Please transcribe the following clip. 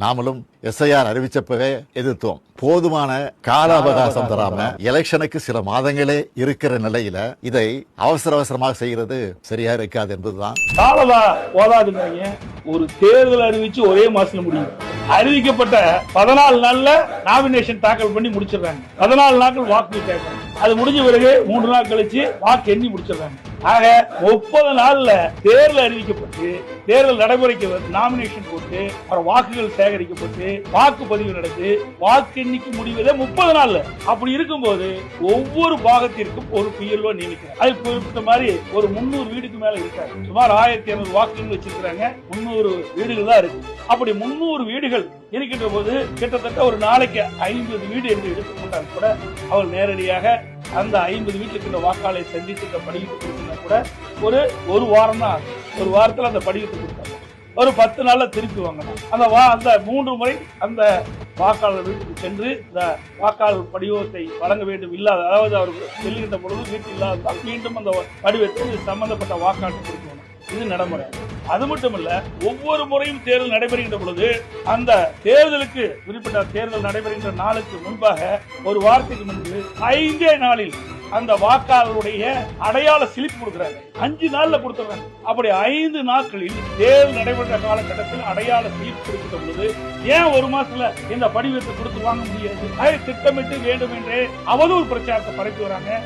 நாமளும் எஸ்ஐஆர் அறிவிச்சப்பவே எதிர்த்தோம். போதுமான கால அவகாசம் தராம எலெக்ஷனுக்கு சில மாதங்களே இருக்கிற நிலையில இதை அவசரமாக செய்கிறது சரியா இருக்காது என்பதுதான். காலதா போதாதுங்க. ஒரு தேர்தல் அறிவிச்சு ஒரே மாசத்துல முடியும். அறிவிக்கப்பட்ட 14 நாள்ல நாமினேஷன் தாக்கல் பண்ணி முடிச்சிடறாங்க. 14 நாட்கள் வாக்கு கேட்கறாங்க. அது முடிஞ்ச பிறகு 3 நாள் கழிச்சு வாக்கு எண்ணி முடிச்சிடறாங்க. ஆக 30 நாள்ல தேர்தல் அறிவிக்கப்பட்டு தேர்தல் நடைமுறைக்கு நாமினேஷன் போட்டு வாக்குகள் சேகரிக்கப்பட்டு வாக்குப்பதிவு நடந்து வாக்கு எண்ணிக்கை முடிவதே 30 நாள்ல. அப்படி இருக்கும்போது ஒவ்வொரு பாகத்திற்கும் ஒரு பிஎல்ஓ நியமிக்கிறார். அது குறிப்பிட்ட மாதிரி ஒரு 300 வீடுக்கு மேல இருக்காரு. சுமார் 1200 வாக்குகள் வச்சிருக்காங்க. 300 வீடுகள் தான் இருக்கு. அப்படி 300 வீடுகள் இருக்கின்ற போது கிட்டத்தட்ட ஒரு நாளைக்கு 50 வீடு என்று எடுத்துக்கொண்டால் கூட அவர் நேரடியாக அந்த 50 வீட்டுக்கு இந்த வாக்காளரை சந்தித்து படிவத்தை கொடுத்தா கூட ஒரு வாரம் தான். ஒரு வாரத்தில் அந்த படிவத்தை கொடுத்தாங்க. ஒரு 10 நாள்ல திருப்பி வாங்கணும். அந்த 3 முறை அந்த வாக்காளர் வீட்டுக்கு சென்று இந்த வாக்காளர் படிவத்தை வழங்க வேண்டும். இல்லாத அதாவது அவர் செல்கின்ற பொழுது வீட்டில் இல்லாததால் மீண்டும் அந்த படிவத்தை சம்பந்தப்பட்ட வாக்காளர் கொடுக்கணும். இது நடைமுறை. அது மட்டுமல்ல, ஒவ்வொரு முறையும் தேர்தல் நடைபெறுகின்ற பொழுது அந்த தேர்தலுக்கு குறிப்பிட்ட தேர்தல் நடைபெறுகின்ற நாளுக்கு முன்பாக ஒரு வாரத்துக்கு முன்பு 5 நாளில் அந்த வாக்காளருடைய அடையாள ஸ்லிப் கொடுக்கிறாங்க. 5 நாள்ல கொடுத்துறாங்க. அப்படி 5 நாட்களில் தேர்தல் நடைபெற்ற காலகட்டத்தில் அடையாள ஸ்லிப் கொடுக்கின்ற பொழுது ஏன் ஒரு மாசத்துல இந்த படிவத்தை கொடுத்து வாங்க முடியாது? திட்டமிட்டு வேண்டும் என்றே அவதூறு பிரச்சாரத்தை பரப்பி வராங்க.